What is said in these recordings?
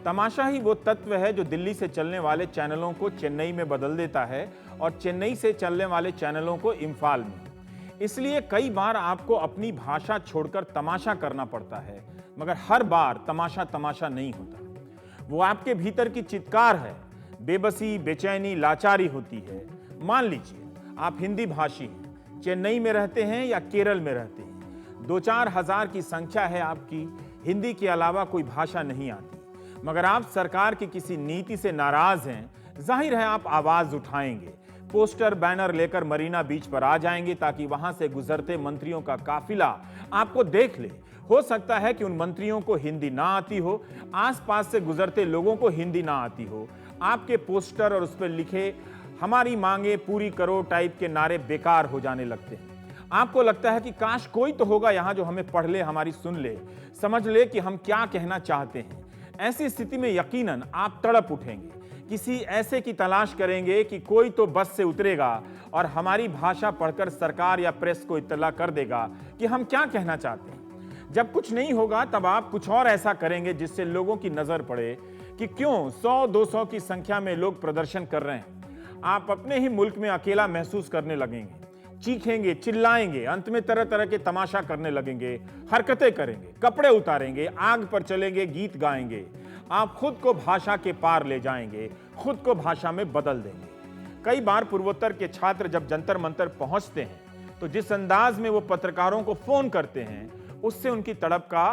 तमाशा ही वो तत्व है जो दिल्ली से चलने वाले चैनलों को चेन्नई में बदल देता है और चेन्नई से चलने वाले चैनलों को इम्फाल में। इसलिए कई बार आपको अपनी भाषा छोड़कर तमाशा करना पड़ता है, मगर हर बार तमाशा तमाशा नहीं होता। वो आपके भीतर की चित्कार है, बेबसी, बेचैनी, लाचारी होती है। मान लीजिए आप हिंदी भाषी हैं, चेन्नई में रहते हैं या केरल में रहते हैं, 2-4 हजार की संख्या है आपकी, हिंदी के अलावा कोई भाषा नहीं आती, मगर आप सरकार की किसी नीति से नाराज हैं। जाहिर है आप आवाज उठाएंगे, पोस्टर बैनर लेकर मरीना बीच पर आ जाएंगे ताकि वहां से गुजरते मंत्रियों का काफिला आपको देख ले। हो सकता है कि उन मंत्रियों को हिंदी ना आती हो, आसपास से गुजरते लोगों को हिंदी ना आती हो। आपके पोस्टर और उस पर लिखे हमारी मांगे पूरी करो टाइप के नारे बेकार हो जाने लगते हैं। आपको लगता है कि काश कोई तो होगा यहां जो हमें पढ़ ले, हमारी सुन ले, समझ ले कि हम क्या कहना चाहते हैं। ऐसी स्थिति में यकीनन आप तड़प उठेंगे, किसी ऐसे की तलाश करेंगे कि कोई तो बस से उतरेगा और हमारी भाषा पढ़कर सरकार या प्रेस को इत्तला कर देगा कि हम क्या कहना चाहते हैं। जब कुछ नहीं होगा तब आप कुछ और ऐसा करेंगे जिससे लोगों की नजर पड़े कि क्यों 100-200 की संख्या में लोग प्रदर्शन कर रहे हैं। आप अपने ही मुल्क में अकेला महसूस करने लगेंगे, चीखेंगे, चिल्लाएंगे, अंत में तरह तरह के तमाशा करने लगेंगे, हरकतें करेंगे, कपड़े उतारेंगे, आग पर चलेंगे, गीत गाएंगे। आप खुद को भाषा के पार ले जाएंगे, खुद को भाषा में बदल देंगे। कई बार पूर्वोत्तर के छात्र जब जंतर मंतर पहुंचते हैं तो जिस अंदाज में वो पत्रकारों को फोन करते हैं, उससे उनकी तड़प का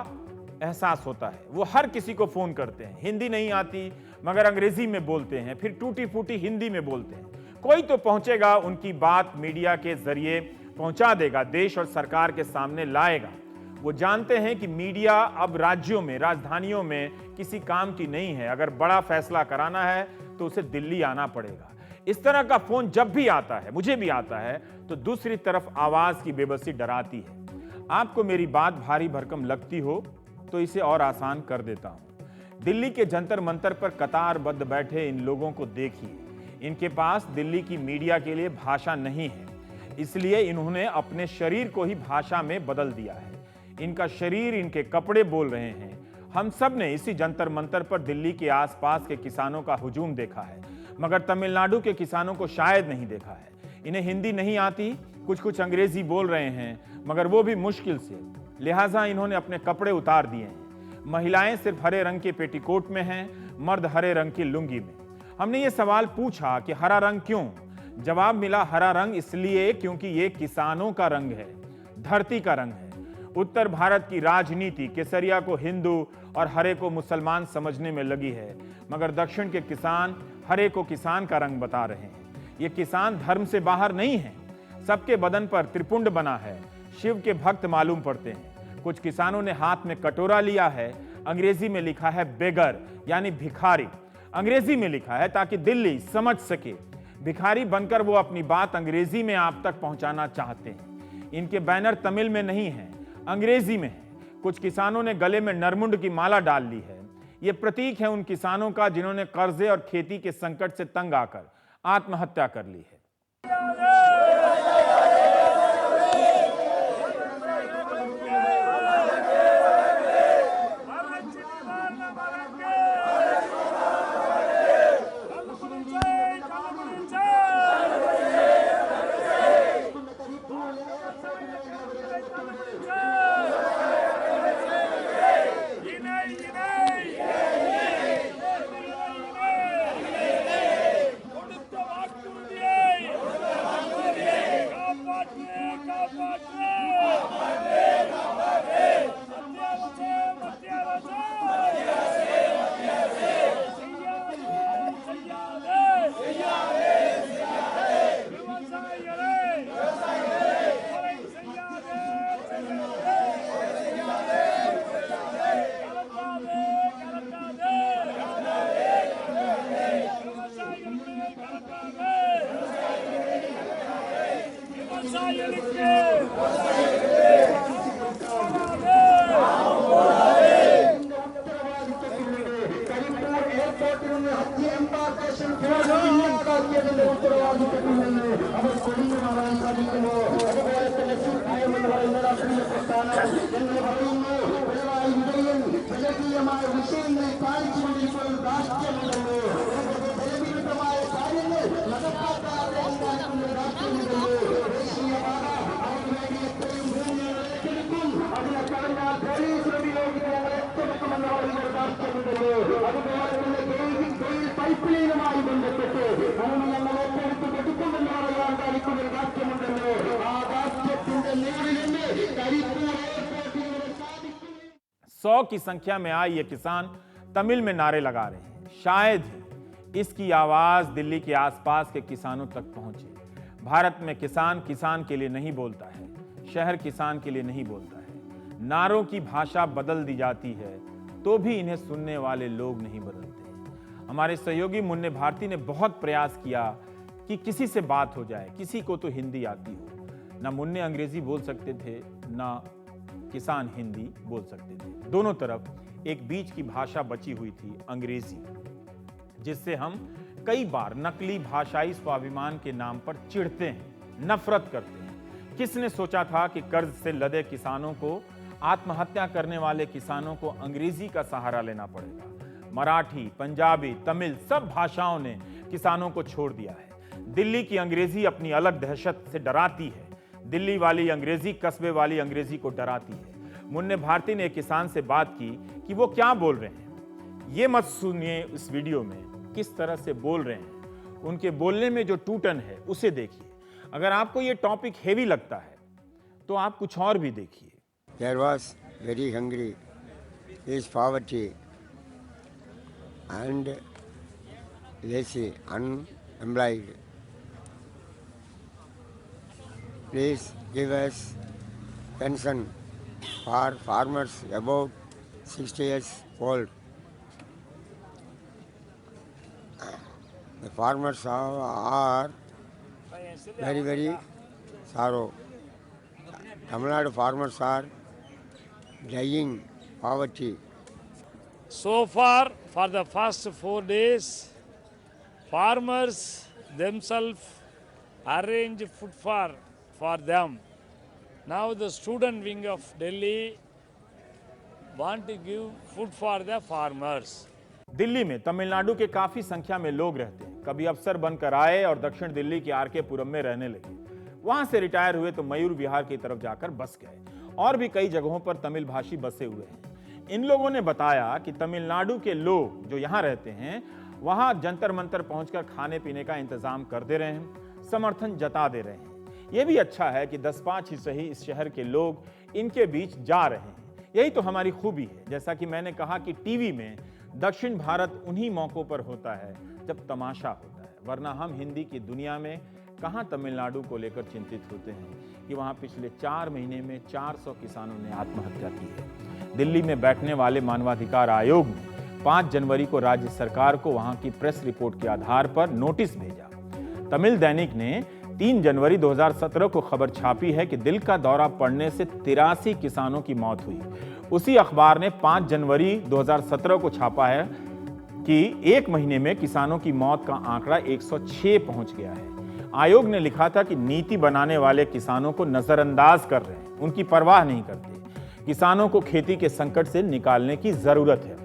एहसास होता है। वो हर किसी को फोन करते हैं, हिंदी नहीं आती मगर अंग्रेजी में बोलते हैं, फिर टूटी फूटी हिंदी में बोलते हैं। कोई तो पहुंचेगा, उनकी बात मीडिया के जरिए पहुंचा देगा, देश और सरकार के सामने लाएगा। वो जानते हैं कि मीडिया अब राज्यों में, राजधानियों में किसी काम की नहीं है। अगर बड़ा फैसला कराना है तो उसे दिल्ली आना पड़ेगा। इस तरह का फोन जब भी आता है, मुझे भी आता है, तो दूसरी तरफ आवाज की बेबसी डराती है। आपको मेरी बात भारी भरकम लगती हो तो इसे और आसान कर देता हूं। दिल्ली के जंतर मंतर पर कतारबद्ध बैठे इन लोगों को देखिए। इनके पास दिल्ली की मीडिया के लिए भाषा नहीं है, इसलिए इन्होंने अपने शरीर को ही भाषा में बदल दिया है। इनका शरीर, इनके कपड़े बोल रहे हैं। हम सब ने इसी जंतर मंतर पर दिल्ली के आसपास के किसानों का हुजूम देखा है, मगर तमिलनाडु के किसानों को शायद नहीं देखा है। इन्हें हिंदी नहीं आती, कुछ कुछ अंग्रेजी बोल रहे हैं, मगर वो भी मुश्किल से, लिहाजा इन्होंने अपने कपड़े उतार दिए हैं। महिलाएं सिर्फ हरे रंग के पेटीकोट में हैं, मर्द हरे रंग की लुंगी में। हमने ये सवाल पूछा कि हरा रंग क्यों? जवाब मिला, हरा रंग इसलिए क्योंकि ये किसानों का रंग है, धरती का रंग है। उत्तर भारत की राजनीति केसरिया को हिंदू और हरे को मुसलमान समझने में लगी है, मगर दक्षिण के किसान हरे को किसान का रंग बता रहे हैं। ये किसान धर्म से बाहर नहीं है, सबके बदन पर त्रिपुंड बना है, शिव के भक्त मालूम पड़ते हैं। कुछ किसानों ने हाथ में कटोरा लिया है, अंग्रेजी में लिखा है बेगर यानी भिखारी। अंग्रेजी में लिखा है ताकि दिल्ली समझ सके। भिखारी बनकर वो अपनी बात अंग्रेजी में आप तक पहुंचाना चाहते हैं। इनके बैनर तमिल में नहीं है, अंग्रेजी में है। कुछ किसानों ने गले में नरमुंड की माला डाल ली है। ये प्रतीक है उन किसानों का जिन्होंने कर्जे और खेती के संकट से तंग आकर आत्महत्या कर ली है। വിഷയങ്ങൾ കാണിച്ചുകൊണ്ടിരിക്കുന്ന ഡിസിപ്ലിനുമായി ബന്ധപ്പെട്ട് മൂന്ന് നമ്മൾ ഏറ്റെടുത്ത് കൊടുക്കുമെന്ന് പറയാൻ കാണിക്കുന്ന ഒരു വാക്യമുണ്ടല്ലോ. ആ വാക്യത്തിന്റെ നിലവിൽ നിന്ന് കരിപ്പൂർ എയർപോർട്ടിലൂടെ സാധിക്കും. 100 की संख्या में आए ये किसान तमिल में नारे लगा रहे हैं। शायद ही इसकी आवाज दिल्ली के आसपास के किसानों तक पहुंचे। भारत में किसान किसान के लिए नहीं बोलता है, शहर किसान के लिए नहीं बोलता है। नारों की भाषा बदल दी जाती है तो भी इन्हें सुनने वाले लोग नहीं बदलते। हमारे सहयोगी मुन्ने भारती ने बहुत प्रयास किया कि किसी से बात हो जाए, किसी को तो हिंदी आती हो। ना मुन्ने अंग्रेजी बोल सकते थे, ना किसान हिंदी बोल सकते थे। दोनों तरफ एक बीच की भाषा बची हुई थी, अंग्रेजी, जिससे हम कई बार नकली भाषाई स्वाभिमान के नाम पर चिढ़ते हैं, नफरत करते हैं। किसने सोचा था कि कर्ज से लदे किसानों को, आत्महत्या करने वाले किसानों को अंग्रेजी का सहारा लेना पड़ेगा। मराठी, पंजाबी, तमिल सब भाषाओं ने किसानों को छोड़ दिया है। दिल्ली की अंग्रेजी अपनी अलग दहशत से डराती है। दिल्ली वाली अंग्रेजी कस्बे वाली अंग्रेजी को डराती है। मुन्ने भारती ने एक किसान से बात की कि वो क्या बोल रहे हैं। ये मत सुनिए इस वीडियो में किस तरह से बोल रहे हैं, उनके बोलने में जो टूटन है उसे देखिए। अगर आपको ये टॉपिक हेवी लगता है तो आप कुछ और भी देखिए। There was very hungry, is poverty and lazy, unemployed. Please give us pension for farmers above 60 years old. The farmers are very, very sorrow. Tamil Nadu farmers are dying poverty. So far, for the first 4 days, farmers themselves arrange food for them. Now the student wing of Delhi want to give food for the farmers. Delhi में तमिलनाडु के काफी संख्या में लोग रहते हैं। कभी अफसर बनकर आए और दक्षिण दिल्ली के आर के पुरम में रहने लगे। वहां से रिटायर हुए तो मयूर विहार की तरफ जाकर बस गए। और भी कई जगहों पर तमिल भाषी बसे हुए हैं। इन लोगों ने बताया कि तमिलनाडु के लोग जो यहाँ रहते हैं वहां जंतर मंतर पहुंचकर खाने पीने का इंतजाम कर दे रहे हैं, समर्थन जता दे रहे हैं। यह भी अच्छा है कि 10-5 ही सही इस शहर के लोग इनके बीच जा रहे हैं। यही तो हमारी खूबी है। जैसा कि मैंने कहा कि टीवी में दक्षिण भारत उन्हीं मौकों पर होता है जब तमाशा होता है, वरना हम हिंदी की दुनिया में कहां तमिलनाडु को लेकर चिंतित होते हैं कि वहां पिछले 4 महीने में 400 किसानों ने आत्महत्या की है। दिल्ली में बैठने वाले मानवाधिकार आयोग ने 5 जनवरी को राज्य सरकार को वहां की प्रेस रिपोर्ट के आधार पर नोटिस भेजा। तमिल दैनिक ने 3 जनवरी 2017 को खबर छापी है कि दिल का दौरा पड़ने से 83 किसानों की मौत हुई। उसी अखबार ने 5 जनवरी 2017 को छापा है कि 1 महीने में किसानों की मौत का आंकड़ा 106 पहुंच गया है। आयोग ने लिखा था कि नीति बनाने वाले किसानों को नजरअंदाज कर रहे हैं, उनकी परवाह नहीं करते। किसानों को खेती के संकट से निकालने की जरूरत है।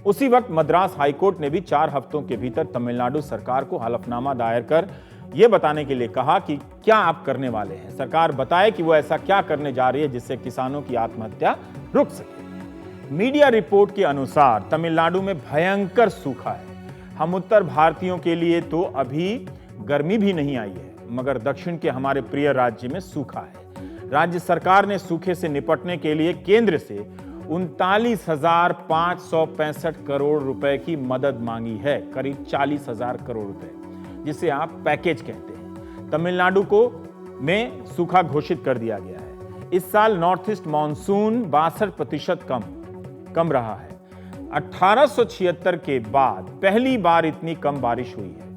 उसी वक्त मद्रास हाईकोर्ट ने भी 4 हफ्तों के भीतर तमिलनाडु सरकार को हलफनामा दायर कर यह बताने के लिए कहा कि क्या आप करने वाले हैं। सरकार बताए कि वो ऐसा क्या करने जा रही है जिससे किसानों की आत्महत्या रुक सके। मीडिया रिपोर्ट के अनुसार तमिलनाडु में भयंकर सूखा है। हम उत्तर भारतीयों के लिए तो अभी गर्मी भी नहीं आई है, मगर दक्षिण के हमारे प्रिय राज्य में सूखा है। राज्य सरकार ने सूखे से निपटने के लिए केंद्र से 39,565 करोड़ रुपए की मदद मांगी है, करीब 40,000 करोड़ रुपए, जिसे आप पैकेज कहते हैं। तमिलनाडु को में सूखा घोषित कर दिया गया है। इस साल नॉर्थ ईस्ट मानसून 62% कम रहा है। 1876 के बाद पहली बार इतनी कम बारिश हुई है।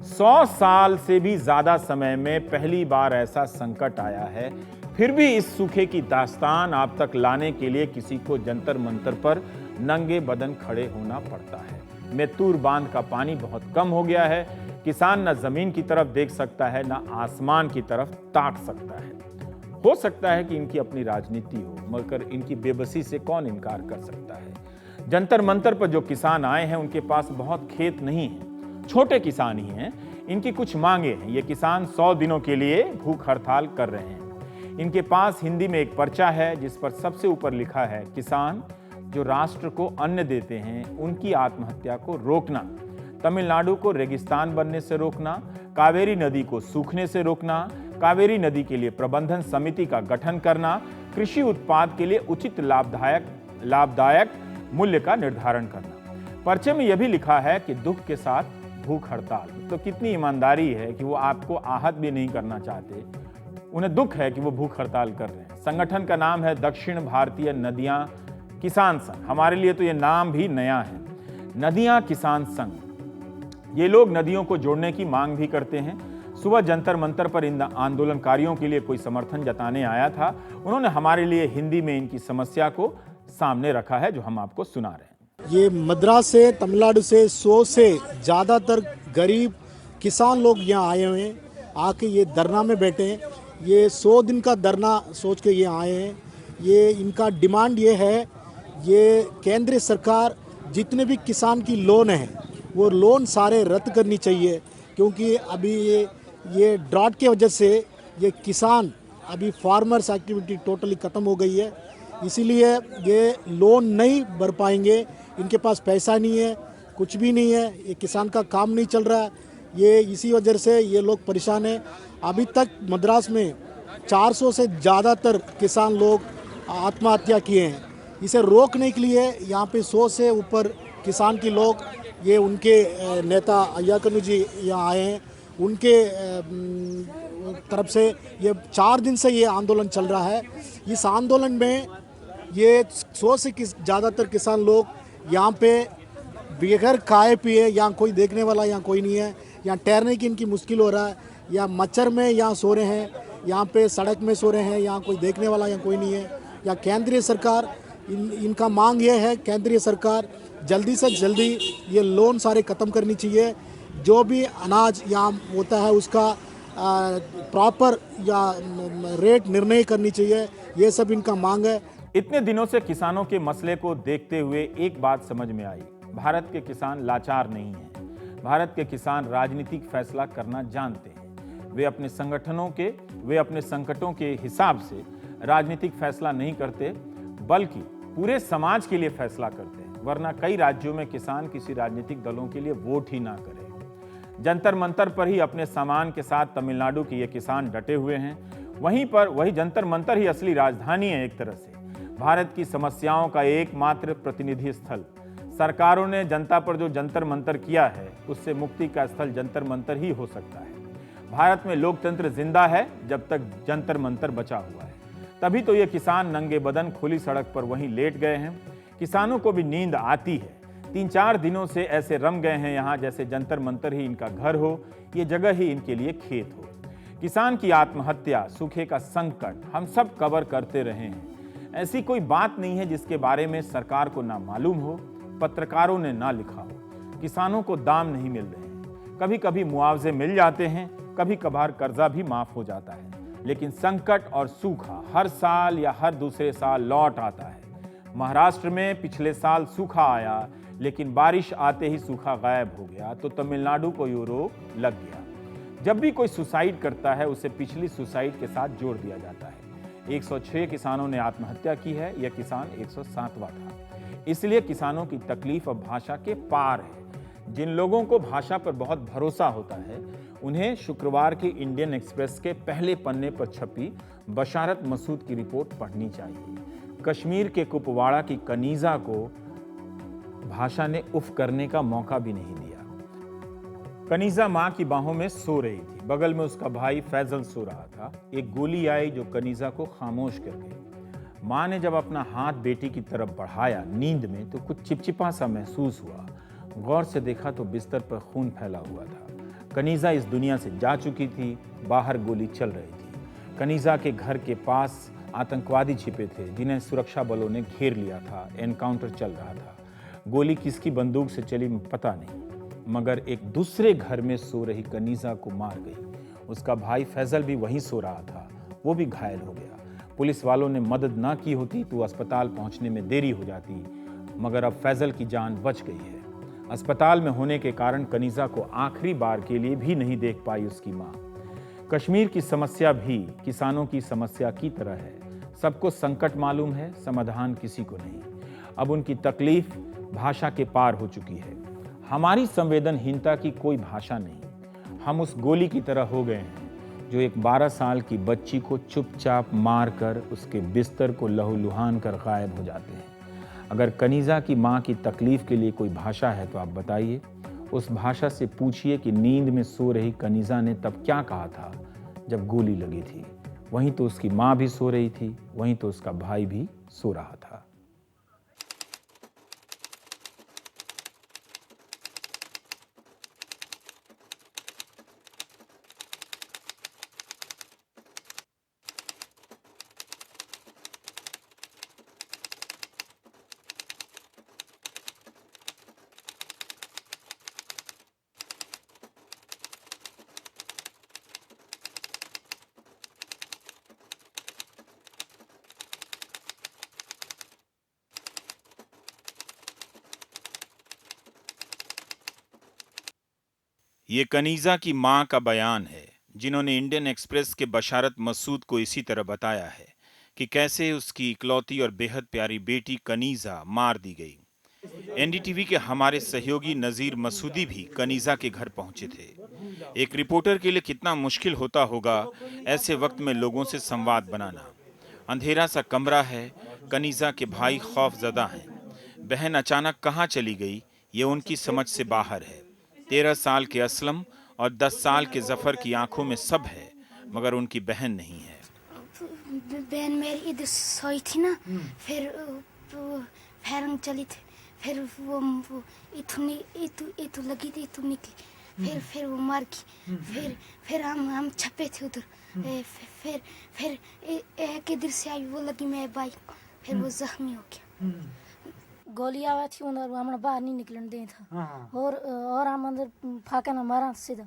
100 साल से भी ज्यादा समय में पहली बार ऐसा संकट आया है। फिर भी इस सूखे की दास्तान आप तक लाने के लिए किसी को जंतर मंतर पर नंगे बदन खड़े होना पड़ता है। मेत्तूर बांध का पानी बहुत कम हो गया है। किसान न जमीन की तरफ देख सकता है, न आसमान की तरफ ताक सकता है। हो सकता है कि इनकी अपनी राजनीति हो, मगर इनकी बेबसी से कौन इनकार कर सकता है। जंतर मंतर पर जो किसान आए हैं उनके पास बहुत खेत नहीं है, छोटे किसान ही हैं। इनकी कुछ मांगे हैं। ये किसान 100 दिनों के लिए भूख हड़ताल कर रहे हैं। इनके पास हिंदी में एक पर्चा है जिस पर सबसे ऊपर लिखा है, किसान जो राष्ट्र को अन्न देते हैं उनकी आत्महत्या को रोकना। तमिलनाडु को रेगिस्तान बनने से रोकना, कावेरी नदी को सूखने से रोकना, कावेरी नदी के लिए प्रबंधन समिति का गठन करना, कृषि उत्पाद के लिए उचित लाभदायक मूल्य का निर्धारण करना। पर्चे में यह भी लिखा है कि दुख के साथ भूख हड़ताल। तो कितनी ईमानदारी है कि वो आपको आहत भी नहीं करना चाहते, उन्हें दुख है कि वो भूख हड़ताल कर रहे हैं। संगठन का नाम है दक्षिण भारतीय नदियां किसान संघ। हमारे लिए तो ये नाम भी नया है, नदियां किसान संघ। ये लोग नदियों को जोड़ने की मांग भी करते हैं। सुबह जंतर मंतर पर इन आंदोलनकारियों के लिए कोई समर्थन जताने आया था, उन्होंने हमारे लिए हिंदी में इनकी समस्या को सामने रखा है, जो हम आपको सुना रहे हैं। ये मद्रास से, तमिलनाडु से 100 से ज़्यादातर गरीब किसान लोग यहाँ आए हुए हैं, आके ये धरना में बैठे हैं। ये 100 दिन का धरना सोच के ये आए हैं। ये इनका डिमांड ये है, ये केंद्र सरकार जितने भी किसान की लोन है वो लोन सारे रद्द करनी चाहिए, क्योंकि अभी ये ड्राट के वजह से ये किसान अभी फार्मर्स एक्टिविटी टोटली ख़त्म हो गई है, इसीलिए ये लोन नहीं भर पाएंगे। इनके पास पैसा नहीं है, कुछ भी नहीं है, ये किसान का काम नहीं चल रहा है। ये इसी वजह से ये लोग परेशान हैं। अभी तक मद्रास में 400 से ज़्यादातर किसान लोग आत्महत्या किए हैं। इसे रोकने के लिए यहाँ पे 100 से ऊपर किसान के लोग, ये उनके नेता अय्याकनु जी यहाँ आए हैं, उनके तरफ से ये 4 दिन से ये आंदोलन चल रहा है। इस आंदोलन में ये 100 से ज़्यादातर किसान लोग यहाँ पे बगैर खाए पिए, यहाँ कोई देखने वाला यहाँ कोई नहीं है, यहाँ ठहरने की इनकी मुश्किल हो रहा है, या मच्छर में यहाँ सो रहे हैं, यहाँ पे सड़क में सो रहे हैं, यहाँ कोई देखने वाला यहाँ कोई नहीं है। या केंद्रीय सरकार, इनका मांग ये है, केंद्रीय सरकार जल्दी से जल्दी ये लोन सारे ख़त्म करनी चाहिए। जो भी अनाज यहाँ होता है उसका प्रॉपर या रेट निर्णय करनी चाहिए, ये सब इनका मांग है। इतने दिनों से किसानों के मसले को देखते हुए एक बात समझ में आई, भारत के किसान लाचार नहीं हैं। भारत के किसान राजनीतिक फैसला करना जानते हैं। वे अपने संकटों के हिसाब से राजनीतिक फैसला नहीं करते, बल्कि पूरे समाज के लिए फैसला करते हैं। वरना कई राज्यों में किसान किसी राजनीतिक दलों के लिए वोट ही ना करे। जंतर मंतर पर ही अपने सामान के साथ तमिलनाडु के ये किसान डटे हुए हैं। वही जंतर मंतर ही असली राजधानी है एक तरह से, भारत की समस्याओं का एकमात्र प्रतिनिधि स्थल। सरकारों ने जनता पर जो जंतर मंतर किया है, उससे मुक्ति का स्थल जंतर मंतर ही हो सकता है। भारत में लोकतंत्र जिंदा है जब तक जंतर मंतर बचा हुआ है। तभी तो ये किसान नंगे बदन खुली सड़क पर वहीं लेट गए हैं। किसानों को भी नींद आती है। 3-4 दिनों से ऐसे रम गए हैं यहाँ जैसे जंतर मंतर ही इनका घर हो, ये जगह ही इनके लिए खेत हो। किसान की आत्महत्या, सूखे का संकट हम सब कवर करते रहे हैं। ऐसी कोई बात नहीं है जिसके बारे में सरकार को ना मालूम हो, पत्रकारों ने ना लिखा हो। किसानों को दाम नहीं मिल रहे हैं, कभी कभी मुआवजे मिल जाते हैं, कभी कभार कर्जा भी माफ हो जाता है, लेकिन संकट और सूखा हर साल या हर दूसरे साल लौट आता है। महाराष्ट्र में पिछले साल सूखा आया, लेकिन बारिश आते ही सूखा गायब हो गया, तो तमिलनाडु को ये रोग लग गया। जब भी कोई सुसाइड करता है, उसे पिछली सुसाइड के साथ जोड़ दिया जाता है। 106 किसानों ने आत्महत्या की है, यह किसान 107वां था। इसलिए किसानों की तकलीफ अब भाषा के पार है। जिन लोगों को भाषा पर बहुत भरोसा होता है, उन्हें शुक्रवार की इंडियन एक्सप्रेस के पहले पन्ने पर छपी बशारत मसूद की रिपोर्ट पढ़नी चाहिए। कश्मीर के कुपवाड़ा की कनीजा को भाषा ने उफ करने का मौका भी नहीं दिया। कनीजा मां की बाहों में सो रही थी, बगल में उसका भाई फैजल सो रहा था। एक गोली आई जो कनीजा को खामोश कर गई। मां ने जब अपना हाथ बेटी की तरफ बढ़ाया नींद में, तो कुछ चिपचिपा सा महसूस हुआ। गौर से देखा तो बिस्तर पर खून फैला हुआ था। कनीजा इस दुनिया से जा चुकी थी, बाहर गोली चल रही थी। कनीजा के घर के पास आतंकवादी छिपे थे, जिन्हें सुरक्षा बलों ने घेर लिया था। एनकाउंटर चल रहा था। गोली किसकी बंदूक से चली पता नहीं, मगर एक दूसरे घर में सो रही कनीजा को मार गई। उसका भाई फैजल भी वहीं सो रहा था, वो भी घायल हो गया। पुलिस वालों ने मदद ना की होती तो अस्पताल पहुंचने में देरी हो जाती, मगर अब फैजल की जान बच गई है। अस्पताल में होने के कारण कनीजा को आखिरी बार के लिए भी नहीं देख पाई उसकी माँ। कश्मीर की समस्या भी किसानों की समस्या की तरह है। सबको संकट मालूम है, समाधान किसी को नहीं। अब उनकी तकलीफ भाषा के पार हो चुकी है। हमारी संवेदनहीनता की कोई भाषा नहीं। हम उस गोली की तरह हो गए हैं जो एक 12 साल की बच्ची को चुपचाप मारकर उसके बिस्तर को लहूलुहान कर गायब हो जाते हैं। अगर कनीज़ा की माँ की तकलीफ के लिए कोई भाषा है तो आप बताइए। उस भाषा से पूछिए कि नींद में सो रही कनीज़ा ने तब क्या कहा था जब गोली लगी थी। वहीं तो उसकी माँ भी सो रही थी, वहीं तो उसका भाई भी सो रहा था। ये कनीज़ा की मां का बयान है, जिन्होंने इंडियन एक्सप्रेस के बशारत मसूद को इसी तरह बताया है कि कैसे उसकी इकलौती और बेहद प्यारी बेटी कनीज़ा मार दी गई। एनडीटीवी के हमारे सहयोगी नजीर मसूदी भी कनीज़ा के घर पहुंचे थे। एक रिपोर्टर के लिए कितना मुश्किल होता होगा ऐसे वक्त में लोगों से संवाद बनाना। अंधेरा सा कमरा है, कनीज़ा के भाई खौफजदा हैं। बहन अचानक कहाँ चली गई, ये उनकी समझ से बाहर है। 13 साल के असलम और 10 साल के जफर की आंखों में सब है, मगर उनकी बहन नहीं है। बहन मेरी इधर सोई थी ना, फिर फैरंग चली थी, फिर वो इतु लगी थी, इतु निकली, फिर वो मर गई। फिर हम छपे थे उधर। फिर एक इधर से आई, वो लगी मेरे भाई को, फिर वो जख्मी हो गया। गोली आवा थी उधर, हमें बाहर नहीं निकलने दे था। और हम अंदर फाके ना मारा सीधा।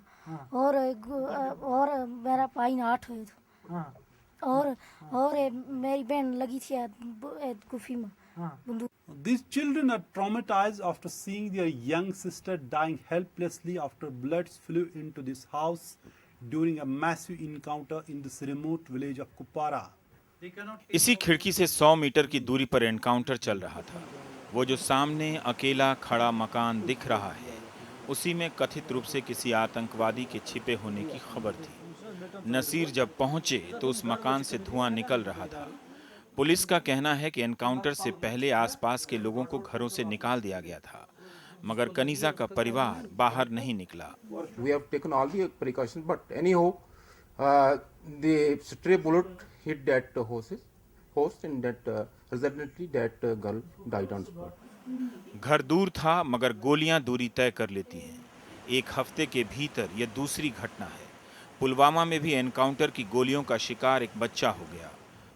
और मेरा भाई ना 8 हुए था। और मेरी बहन लगी थी गुफी में बंदूक। These children are traumatized after seeing their young sister dying helplessly after bullets flew into this house during a massive encounter in this remote village of Kupara. इसी खिड़की से 100 मीटर की दूरी पर एनकाउंटर चल रहा था। वो जो सामने अकेला खड़ा मकान दिख रहा है, उसी में कथित रूप से किसी आतंकवादी के छिपे होने की खबर थी। नसीर जब पहुंचे तो उस मकान से धुआं निकल रहा था। पुलिस का कहना है कि एनकाउंटर से पहले आसपास के लोगों को घरों से निकाल दिया गया था, मगर कनीज़ा का परिवार बाहर नहीं निकला। We have taken all the precautions, but anyhow, the stray bullet hit that host, and that resultantly that girl died on spot. घर दूर था, मगर गोलियां दूरी तय कर लेती हैं। एक हफ्ते के भीतर यह दूसरी घटना है। पुलवामा में भी एनकाउंटर की गोलियों का शिकार एक बच्चा हो गया।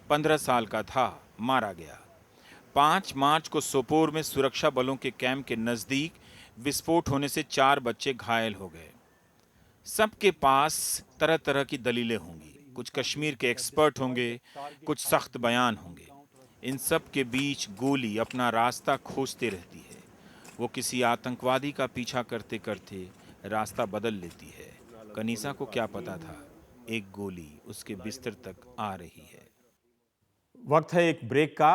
15 साल का था, मारा गया। 5 मार्च को सोपोर में सुरक्षा बलों के कैंप के नजदीक विस्फोट होने से 4 बच्चे घायल हो गए। सबके पास तरह तरह की दलीलें होंगी। कुछ कश्मीर के एक्सपर्ट होंगे, कुछ सख्त बयान होंगे। इन सब के बीच गोली अपना रास्ता खोजते रहती है। वो किसी आतंकवादी का पीछा करते करते रास्ता बदल लेती है। कनीज़ा को क्या पता था, एक गोली उसके बिस्तर तक आ रही है। वक्त है एक ब्रेक का।